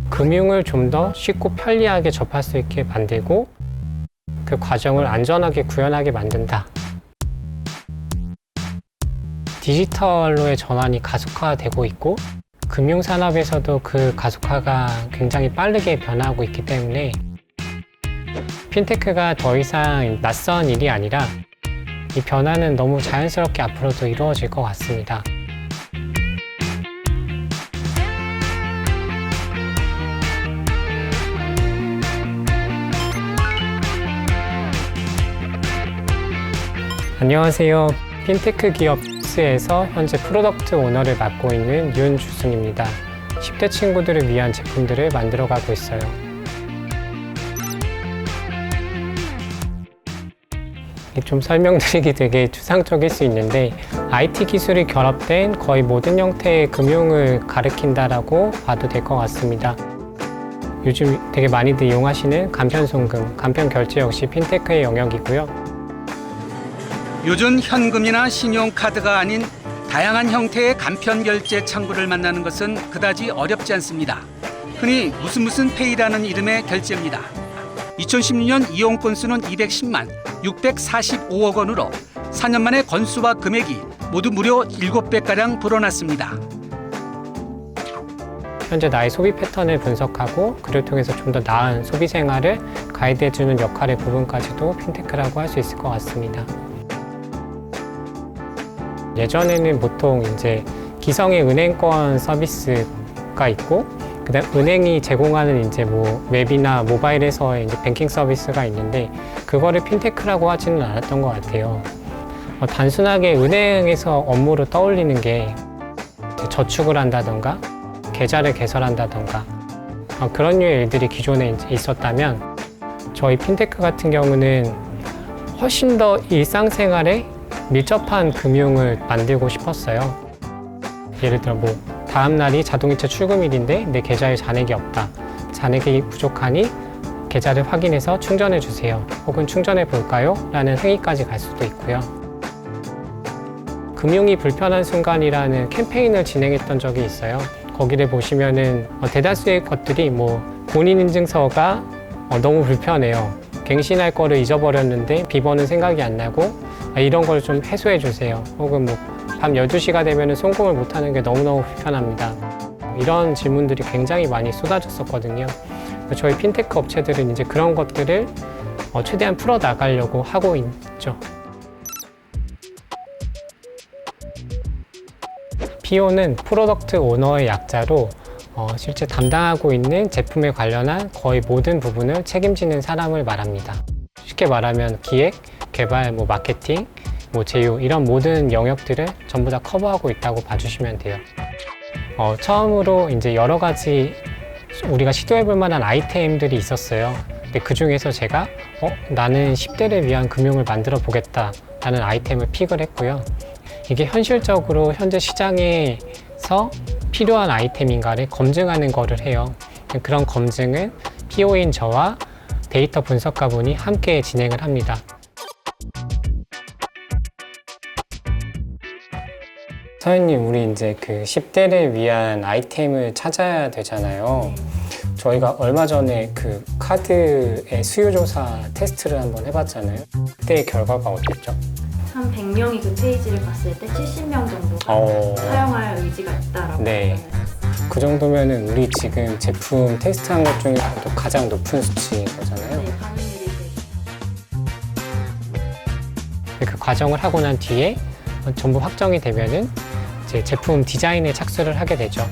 금융을 좀 더 쉽고 편리하게 접할 수 있게 만들고 그 과정을 안전하게 구현하게 만든다. 디지털로의 전환이 가속화되고 있고 금융산업에서도 그 가속화가 굉장히 빠르게 변하고 있기 때문에 핀테크가 더 이상 낯선 일이 아니라 이 변화는 너무 자연스럽게 앞으로도 이루어질 것 같습니다. 안녕하세요. 핀테크 기업 스에서 현재 프로덕트 오너를 맡고 있는 윤주승입니다. 10대 친구들을 위한 제품들을 만들어가고 있어요. 좀 설명드리기 되게 추상적일 수 있는데 IT 기술이 결합된 거의 모든 형태의 금융을 가리킨다라고 봐도 될 것 같습니다. 요즘 되게 많이들 이용하시는 간편송금, 간편결제 역시 핀테크의 영역이고요. 요즘 현금이나 신용카드가 아닌 다양한 형태의 간편결제 창구를 만나는 것은 그다지 어렵지 않습니다. 흔히 무슨 페이라는 이름의 결제입니다. 2016년 이용 건수는 210만 645억 원으로 4년 만에 건수와 금액이 모두 무려 7배가량 불어났습니다. 현재 나의 소비 패턴을 분석하고 그를 통해서 좀 더 나은 소비 생활을 가이드해주는 역할의 부분까지도 핀테크라고 할 수 있을 것 같습니다. 예전에는 보통 이제 기성의 은행권 서비스가 있고, 그다음 은행이 제공하는 이제 뭐 웹이나 모바일에서의 이제 뱅킹 서비스가 있는데, 그거를 핀테크라고 하지는 않았던 것 같아요. 단순하게 은행에서 업무로 떠올리는 게 저축을 한다던가, 계좌를 개설한다던가, 그런 류의 일들이 기존에 이제 있었다면, 저희 핀테크 같은 경우는 훨씬 더 일상생활에 밀접한 금융을 만들고 싶었어요. 예를 들어 뭐 다음 날이 자동이체 출금일인데 내 계좌에 잔액이 없다. 잔액이 부족하니 계좌를 확인해서 충전해 주세요. 혹은 충전해 볼까요? 라는 행위까지 갈 수도 있고요. 금융이 불편한 순간이라는 캠페인을 진행했던 적이 있어요. 거기를 보시면은 대다수의 것들이 뭐 본인인증서가 너무 불편해요. 갱신할 거를 잊어버렸는데 비번은 생각이 안 나고 이런 걸 좀 해소해 주세요. 혹은 뭐 밤 12시가 되면 송금을 못하는 게 너무너무 불편합니다. 이런 질문들이 굉장히 많이 쏟아졌었거든요. 저희 핀테크 업체들은 이제 그런 것들을 최대한 풀어나가려고 하고 있죠. PO는 프로덕트 오너의 약자로 실제 담당하고 있는 제품에 관련한 거의 모든 부분을 책임지는 사람을 말합니다. 쉽게 말하면 기획, 개발, 마케팅, 제휴 이런 모든 영역들을 전부 다 커버하고 있다고 봐주시면 돼요. 처음으로 이제 여러 가지 우리가 시도해볼 만한 아이템들이 있었어요. 근데 그 중에서 제가 나는 10대를 위한 금융을 만들어 보겠다라는 아이템을 픽을 했고요. 이게 현실적으로 현재 시장에서 필요한 아이템인가를 검증하는 거를 해요. 그런 검증은 PO인 저와 데이터 분석가분이 함께 진행을 합니다. 서현님, 우리 이제 그 10대를 위한 아이템을 찾아야 되잖아요. 저희가 얼마 전에 그 카드의 수요조사 테스트를 한번 해봤잖아요. 그때 결과가 어땠죠? 한 100명이 그 페이지를 봤을 때 70명 정도가 사용할 의지가 있다라고 네. 그 정도면은 우리 지금 제품 테스트한 것 중에서도 가장 높은 수치인 거잖아요. 네, 반응률이 그 과정을 하고 난 뒤에 전부 확정이 되면은 이제 제품 디자인에 착수를 하게 되죠.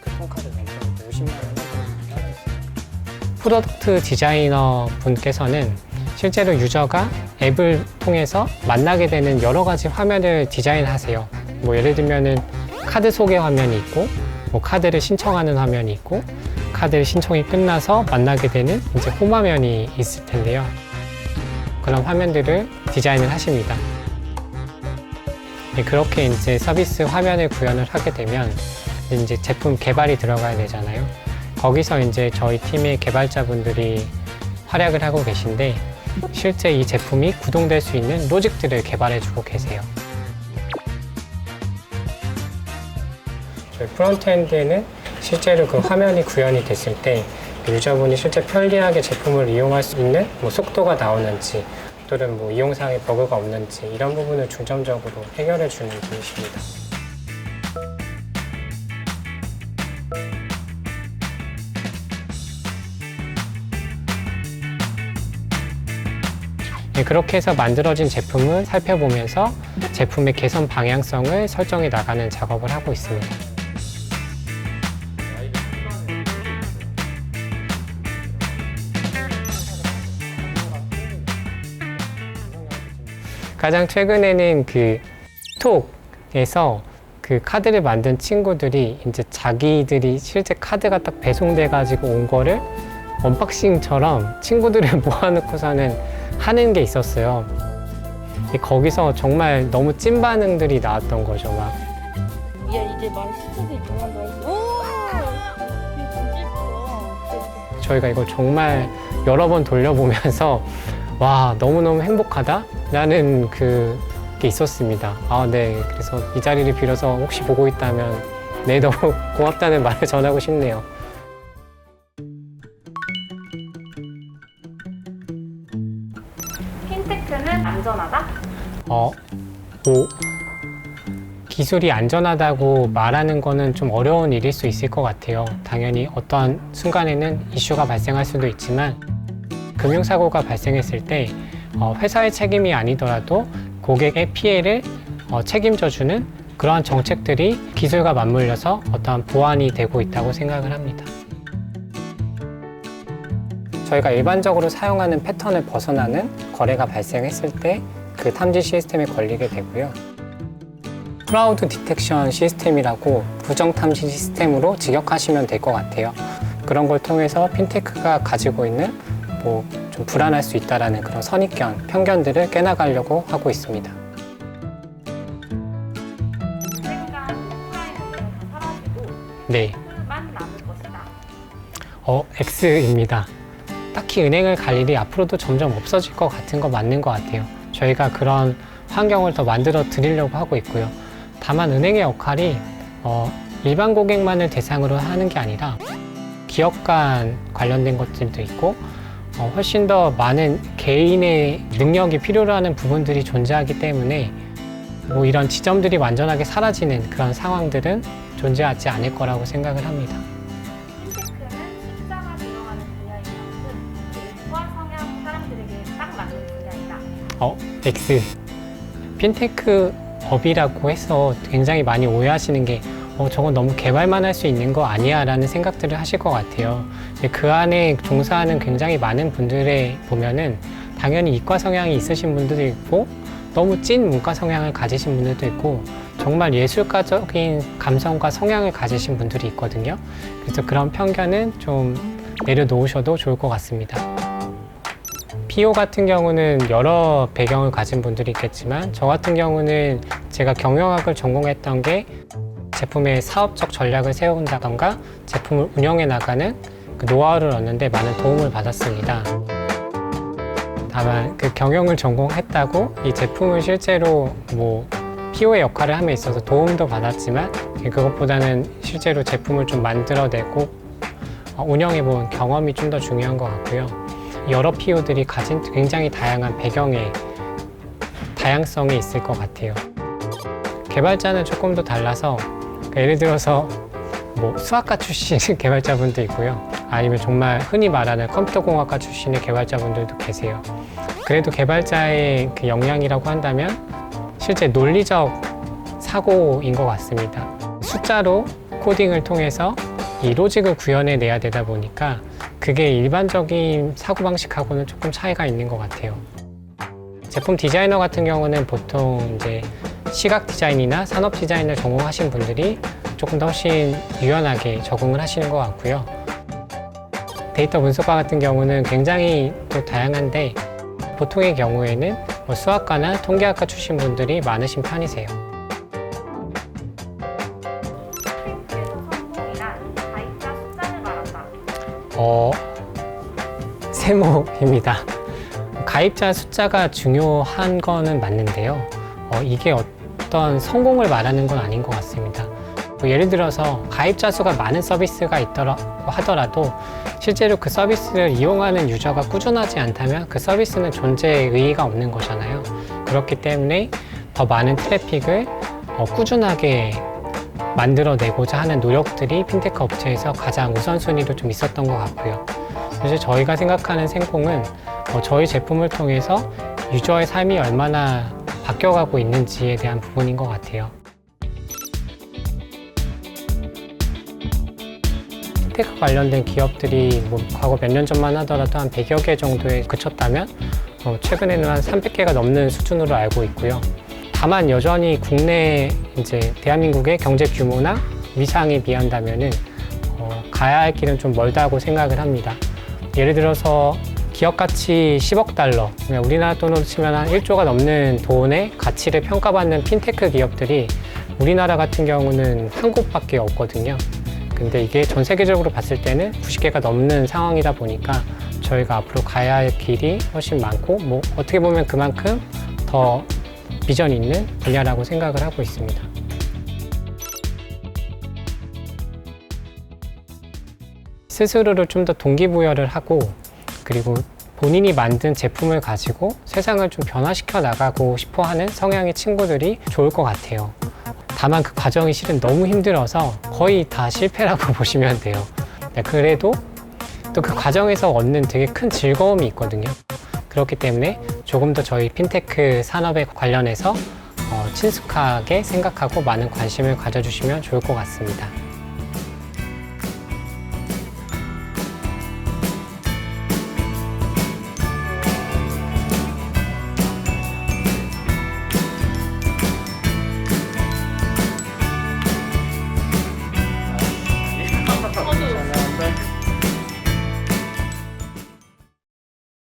그 평가를 굉장히 50만 원 정도 따라했어요. 프로덕트 디자이너 분께서는 실제로 유저가 앱을 통해서 만나게 되는 여러 가지 화면을 디자인하세요. 예를 들면은 카드 소개 화면이 있고, 카드를 신청하는 화면이 있고, 카드 신청이 끝나서 만나게 되는 이제 홈 화면이 있을 텐데요. 그런 화면들을 디자인을 하십니다. 그렇게 이제 서비스 화면을 구현을 하게 되면 이제 제품 개발이 들어가야 되잖아요. 거기서 이제 저희 팀의 개발자분들이 활약을 하고 계신데, 실제 이 제품이 구동될 수 있는 로직들을 개발해주고 계세요. 저희 프론트엔드에는 실제로 그 화면이 구현이 됐을 때 유저분이 실제 편리하게 제품을 이용할 수 있는 뭐 속도가 나오는지 또는 뭐 이용상의 버그가 없는지 이런 부분을 중점적으로 해결해 주는 분이십니다. 네, 그렇게 해서 만들어진 제품을 살펴보면서 제품의 개선 방향성을 설정해 나가는 작업을 하고 있습니다. 가장 최근에는 그 톡에서 그 카드를 만든 친구들이 이제 자기들이 실제 카드가 딱 배송돼 가지고 온 거를 언박싱처럼 친구들을 모아놓고서는 하는 게 있었어요. 거기서 정말 너무 찐 반응들이 나왔던 거죠. 막 야, 이제 많이 시청자 입장한다 했어. 이게 진짜 예쁘다. 저희가 이걸 정말 여러 번 돌려보면서 와, 너무너무 행복하다라는 그게 있었습니다. 아, 네. 그래서 이 자리를 빌어서 혹시 보고 있다면 네, 너무 고맙다는 말을 전하고 싶네요. 핀테크는 안전하다? 기술이 안전하다고 말하는 거는 좀 어려운 일일 수 있을 것 같아요. 당연히 어떠한 순간에는 이슈가 발생할 수도 있지만 금융사고가 발생했을 때 회사의 책임이 아니더라도 고객의 피해를 책임져주는 그러한 정책들이 기술과 맞물려서 어떠한 보완이 되고 있다고 생각을 합니다. 저희가 일반적으로 사용하는 패턴을 벗어나는 거래가 발생했을 때 그 탐지 시스템에 걸리게 되고요. 프라우드 디텍션 시스템이라고 부정 탐지 시스템으로 직역하시면 될 것 같아요. 그런 걸 통해서 핀테크가 가지고 있는 뭐 좀 불안할 수 있다라는 그런 선입견, 편견들을 깨나가려고 하고 있습니다. 언젠간 오프라인 은행은 다 사라지고 네, 만 남을 것이다. X입니다. 딱히 은행을 갈 일이 앞으로도 점점 없어질 것 같은 거 맞는 것 같아요. 저희가 그런 환경을 더 만들어 드리려고 하고 있고요. 다만 은행의 역할이 일반 고객만을 대상으로 하는 게 아니라 기업 간 관련된 것들도 있고 훨씬 더 많은 개인의 능력이 필요로 하는 부분들이 존재하기 때문에 뭐 이런 지점들이 완전하게 사라지는 그런 상황들은 존재하지 않을 거라고 생각을 합니다. 핀테크는 숫자가 들어가는 분야인 만큼 일과 성향 사람들에게 딱 맞는 분야이다. X. 핀테크 업이라고 해서 굉장히 많이 오해하시는 게 저건 너무 개발만 할 수 있는 거 아니야 라는 생각들을 하실 것 같아요. 그 안에 종사하는 굉장히 많은 분들에 보면은 당연히 이과 성향이 있으신 분들도 있고 너무 찐 문과 성향을 가지신 분들도 있고 정말 예술가적인 감성과 성향을 가지신 분들이 있거든요. 그래서 그런 편견은 좀 내려놓으셔도 좋을 것 같습니다. PO 같은 경우는 여러 배경을 가진 분들이 있겠지만 저 같은 경우는 제가 경영학을 전공했던 게 제품의 사업적 전략을 세운다던가 제품을 운영해 나가는 그 노하우를 얻는데 많은 도움을 받았습니다. 다만 그 경영을 전공했다고 이 제품을 실제로 뭐 PO의 역할을 함에 있어서 도움도 받았지만 그것보다는 실제로 제품을 좀 만들어내고 운영해 본 경험이 좀 더 중요한 것 같고요. 여러 PO들이 가진 굉장히 다양한 배경의 다양성이 있을 것 같아요. 개발자는 조금 더 달라서 예를 들어서 뭐 수학과 출신 개발자분도 있고요. 아니면 정말 흔히 말하는 컴퓨터공학과 출신의 개발자분들도 계세요. 그래도 개발자의 그 역량이라고 한다면 실제 논리적 사고인 것 같습니다. 숫자로 코딩을 통해서 이 로직을 구현해내야 되다 보니까 그게 일반적인 사고방식하고는 조금 차이가 있는 것 같아요. 제품 디자이너 같은 경우는 보통 이제 시각 디자인이나 산업 디자인을 전공하신 분들이 조금 더 훨씬 유연하게 적응을 하시는 것 같고요. 데이터 분석가 같은 경우는 굉장히 또 다양한데 보통의 경우에는 뭐 수학과나 통계학과 출신 분들이 많으신 편이세요. 핀테크에서 성공이란 가입자 숫자를 말한다. 세모입니다. 가입자 숫자가 중요한 거는 맞는데요. 이게 어떤 성공을 말하는 건 아닌 것 같습니다. 뭐 예를 들어서 가입자 수가 많은 서비스가 있더라고 하더라도 실제로 그 서비스를 이용하는 유저가 꾸준하지 않다면 그 서비스는 존재의 의의가 없는 거잖아요. 그렇기 때문에 더 많은 트래픽을 꾸준하게 만들어내고자 하는 노력들이 핀테크 업체에서 가장 우선순위로 좀 있었던 것 같고요. 그래서 저희가 생각하는 생콩은 저희 제품을 통해서 유저의 삶이 얼마나 바뀌어가고 있는지에 대한 부분인 것 같아요. 핀테크 관련된 기업들이 뭐 과거 몇 년 전만 하더라도 한 100여 개 정도에 그쳤다면 최근에는 한 300개가 넘는 수준으로 알고 있고요. 다만 여전히 국내 이제 대한민국의 경제 규모나 위상에 비한다면은 가야 할 길은 좀 멀다고 생각을 합니다. 예를 들어서 기업 가치 10억 달러, 우리나라 돈으로 치면 한 1조가 넘는 돈의 가치를 평가받는 핀테크 기업들이 우리나라 같은 경우는 한 곳밖에 없거든요. 근데 이게 전 세계적으로 봤을 때는 90개가 넘는 상황이다 보니까 저희가 앞으로 가야 할 길이 훨씬 많고 뭐 어떻게 보면 그만큼 더 비전 있는 분야라고 생각을 하고 있습니다. 스스로를 좀 더 동기부여를 하고 그리고 본인이 만든 제품을 가지고 세상을 좀 변화시켜 나가고 싶어 하는 성향의 친구들이 좋을 것 같아요. 다만 그 과정이 실은 너무 힘들어서 거의 다 실패라고 보시면 돼요. 그래도 또 그 과정에서 얻는 되게 큰 즐거움이 있거든요. 그렇기 때문에 조금 더 저희 핀테크 산업에 관련해서 친숙하게 생각하고 많은 관심을 가져주시면 좋을 것 같습니다.